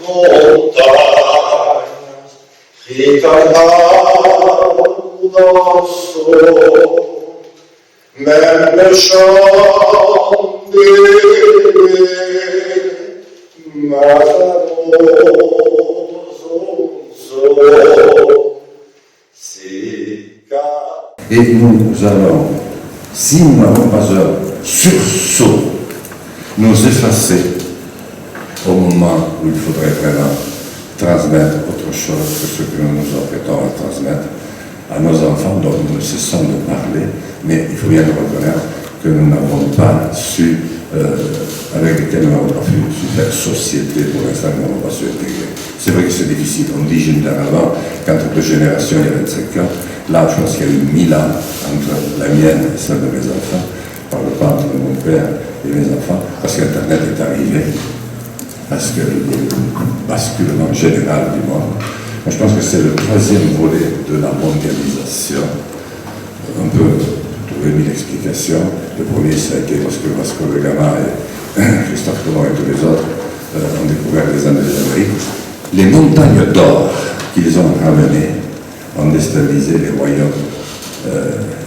montagne, ricanar dans son, même chanter, ma et nous allons, si nous n'avons pas un sursaut, nous effacer au moment où il faudrait vraiment transmettre autre chose que ce que nous nous apprêtons à transmettre à nos enfants dont nous ne cessons de parler, mais il faut bien le reconnaître que nous n'avons pas su, avec lesquels nous n'avons pas su faire société pour l'instant, nous n'avons pas su intégrer. C'est vrai que c'est difficile, on dit généralement qu'entre deux générations il y a 25 ans, là je pense qu'il y a eu 1000 ans entre la mienne et celle de mes enfants, par le pas entre mon père et mes enfants, parce qu'Internet est arrivé, parce qu'il y a eu un basculement général du monde. Moi, je pense que c'est le troisième volet de la mondialisation. On peut trouver 1000 explications. Le premier, ça a été parce que Vasco de Gama et Christophe Colomb et tous les autres ont découvert les Andes des Amériques. Les montagnes d'or qu'ils ont ramenées ont déstabilisé les royaumes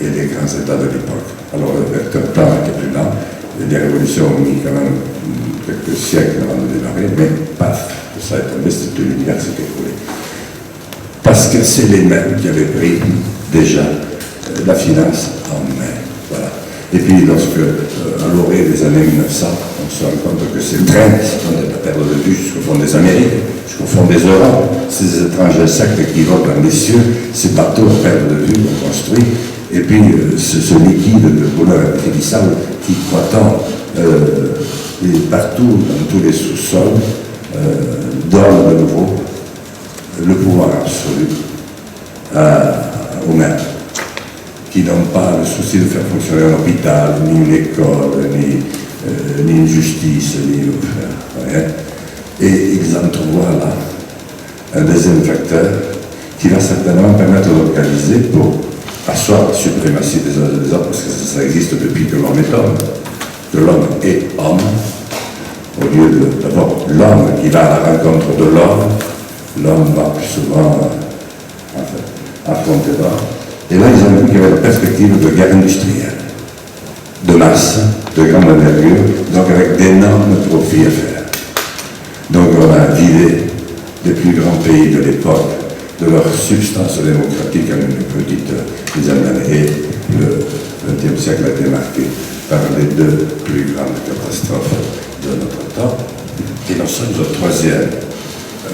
et les grands États de l'époque. Alors le vecteur temps était plus lent, les révolutions ont mis quand même quelques siècles avant de démarrer, mais paf, ça a tombé, c'était l'univers qui s'est écroulé. Parce que c'est les mêmes qui avaient pris déjà la finance en main. Voilà. Et puis lorsque, à l'orée des années 1900, on se rend compte que ces trains, on ne pas perdre de vue jusqu'au fond des Amériques, jusqu'au fond des Europes, ces étranges insectes qui volent dans les cieux, ces bateaux à perdre de vue, on construit, et puis ce liquide de couleur impérissable qui croît et partout, dans tous les sous-sols, donne de nouveau le pouvoir absolu aux maires, qui n'ont pas le souci de faire fonctionner un hôpital, ni une école, ni une justice, ni rien. Et ils entrevoient là un deuxième facteur qui va certainement permettre de localiser pour asseoir la suprématie des uns et des autres, parce que ça existe depuis que l'homme est homme, que l'homme est homme, au lieu de d'abord l'homme qui va à la rencontre de l'homme va plus souvent affronter l'homme. Et là, ils ont vu qu'il y avait la perspective de guerre industrielle, de masse, de grande envergure, donc avec d'énormes profits à faire. Donc on a vidé les plus grands pays de l'époque de leur substance démocratique en une petite dizaine d'années. Et le XXe siècle a été marqué par les deux plus grandes catastrophes de notre temps. Et nous sommes au troisième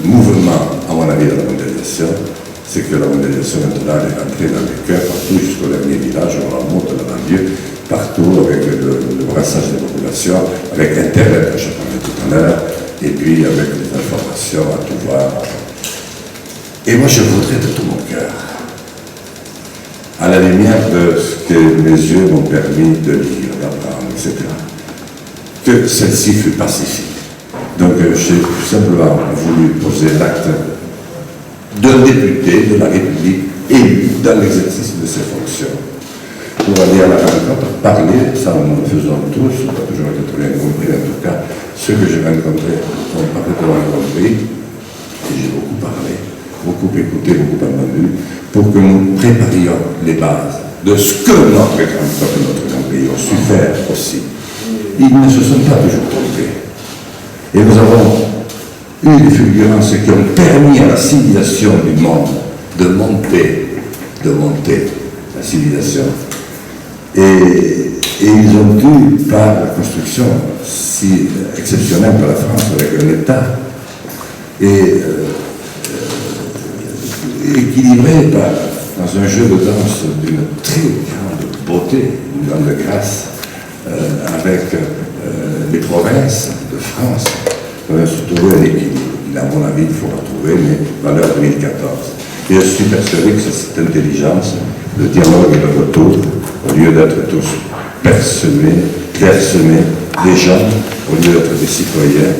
mouvement, à mon avis, de la mondialisation. C'est que la mondialisation maintenant est entrée dans les cœurs, partout jusqu'au dernier village, on remonte dans la banlieue, partout avec le brassage des populations, avec Internet, que je parlais tout à l'heure, et puis avec les informations à tout voir. Et moi, je voudrais de tout mon cœur, à la lumière de ce que mes yeux m'ont permis de lire, d'apprendre, etc., que celle-ci fut pacifique. Donc, j'ai simplement voulu poser l'acte d'un député de la République élu dans l'exercice de ses fonctions, pour aller à la rencontre, parler, ça nous le faisons tous, pas toujours été très bien compris, en tout cas, ceux que j'ai rencontrés ont parfaitement compris, et j'ai beaucoup parlé, beaucoup écouté, beaucoup entendu, pour que nous préparions les bases de ce que notre grand peuple, notre grand pays ont su faire aussi. Ils ne se sont pas toujours trompés. Et nous avons eu des fulgurances qui ont permis à la civilisation du monde de monter la civilisation. Et ils ont eu, par la construction si exceptionnelle de la France avec un État, et équilibré dans un jeu de danse d'une très grande beauté, d'une grande grâce, avec les provinces de France, on a trouvé un équilibre. À mon avis, il faut retrouver, mais valeur 2014. Et je suis persuadé que c'est cette intelligence, le dialogue et le retour, au lieu d'être tous clairsemés, des gens, au lieu d'être des citoyens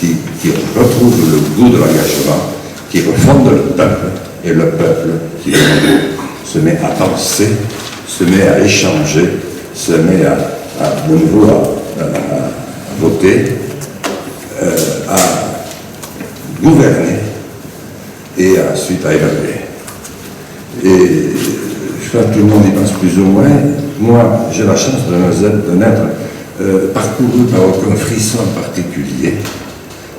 qui retrouvent le goût de l'engagement, qui refondent le peuple, et le peuple qui se met à penser, se met à échanger, se met à de nouveau à voter, à gouverner et ensuite à évaluer. Et je crois que tout le monde y pense plus ou moins. Moi, j'ai la chance de n'être parcouru par aucun frisson particulier,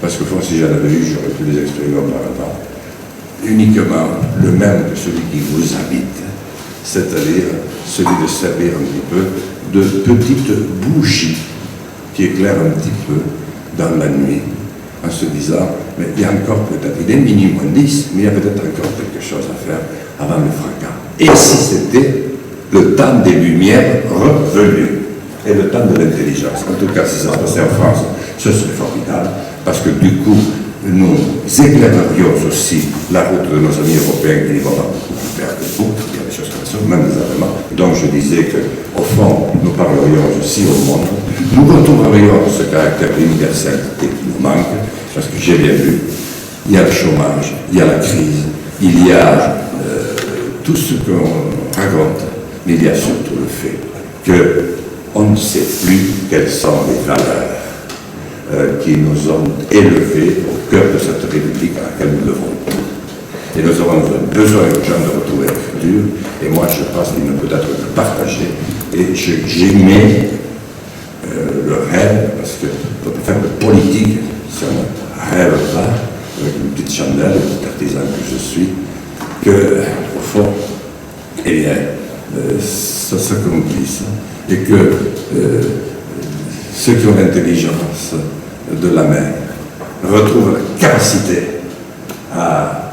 parce que si j'en avais eu, j'aurais pu les exprimer auparavant. Uniquement le même que celui qui vous habite, c'est-à-dire celui de servir un petit peu de petite bougie qui éclaire un petit peu dans la nuit, en se disant, mais il y a encore peut-être, il est minuit moins 10, mais il y a peut-être encore quelque chose à faire avant le fracas. Et si c'était le temps des Lumières revenues et le temps de l'intelligence. En tout cas, si ça se passait en France, ce serait formidable, parce que du coup, nous éclairerions aussi la route de nos amis européens qui n'y vont pas beaucoup plus faire que vous. Il y a des choses comme ça, même des Allemands. Donc je disais qu'au fond, nous parlerions aussi au monde. Nous retrouverions ce caractère d'universalité qui nous manque, parce que j'ai bien vu, il y a le chômage, il y a la crise, il y a tout ce qu'on raconte, mais il y a surtout le fait qu'on ne sait plus quelles sont les valeurs qui nous ont élevés au cœur de cette République à laquelle nous devons tout. Et nous avons besoin urgent de retrouver le futur, et moi je pense qu'il ne peut être que partagé, et j'aimais le rêve, parce qu'on peut faire de politique si on ne rêve pas, avec une petite chandelle, le petit artisan que je suis, que, au fond, eh bien, ça s'accomplisse, et que ceux qui ont l'intelligence de la main retrouvent la capacité à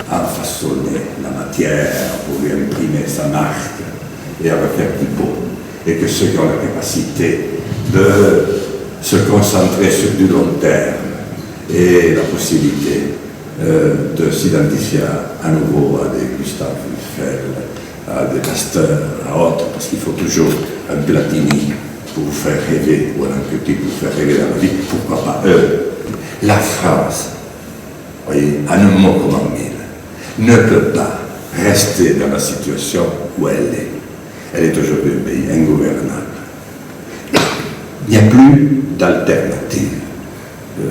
façonner la matière pour lui imprimer sa marque et à le faire plus beau. Et que ceux qui ont la capacité de se concentrer sur du long terme et la possibilité de s'identifier à nouveau à des Gustave Eiffel, à des Pasteur, à autres, parce qu'il faut toujours un Platini pour vous faire rêver, ou un petit pour vous faire rêver dans la vie, pourquoi pas eux. La France, voyez, en un mot comme en mille, ne peut pas rester dans la situation où elle est. Elle est aujourd'hui un pays ingouvernable. Il n'y a plus d'alternative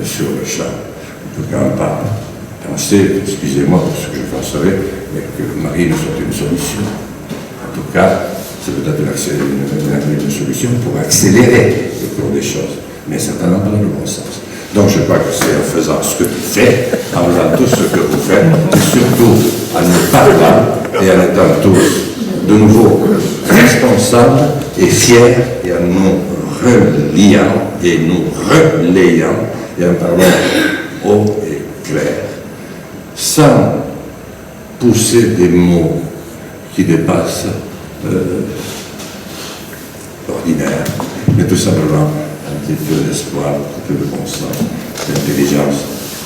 sur le champ. En tout cas, on pas penser, excusez-moi pour ce que je penserai, mais que Marie ne soit une solution. En tout cas, c'est peut-être une solution pour accélérer le cours des choses, mais certainement pas dans le bon sens. Donc je crois que c'est en faisant ce que tu fais, en faisant tout ce que vous faites, et surtout en nous parlant et en étant tous de nouveau responsables et fiers, et en nous reliant et nous relayant, et en parlant haut et clair, sans pousser des mots qui dépassent l'ordinaire, mais tout simplement un petit peu d'espoir, un petit peu de bon sens, d'intelligence.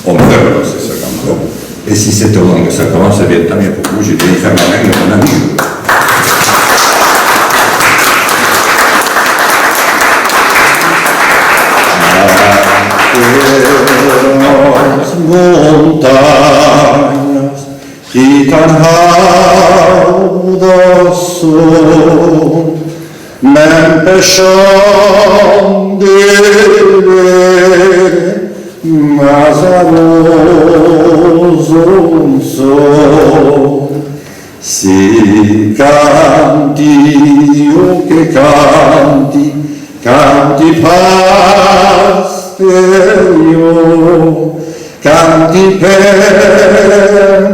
On meurt, c'est ça quand même. Et si c'est au moment que ça commence, ça vient tant mieux pour vous. J'ai bien faire ma main, mon ami. Montañas y tan raudas son, m'empêchant de ver, mas amoroso son. Si canti o che canti, canti Io canti per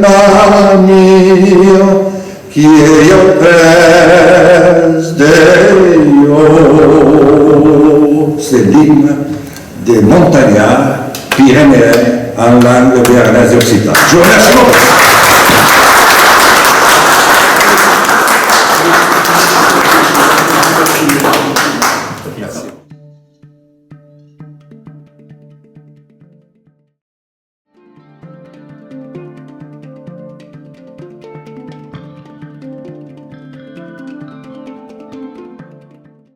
mio che io pes Deo. C'est l'hymne des montagnards pyrénéens en langue béarnaise occitane. Je vous remercie beaucoup.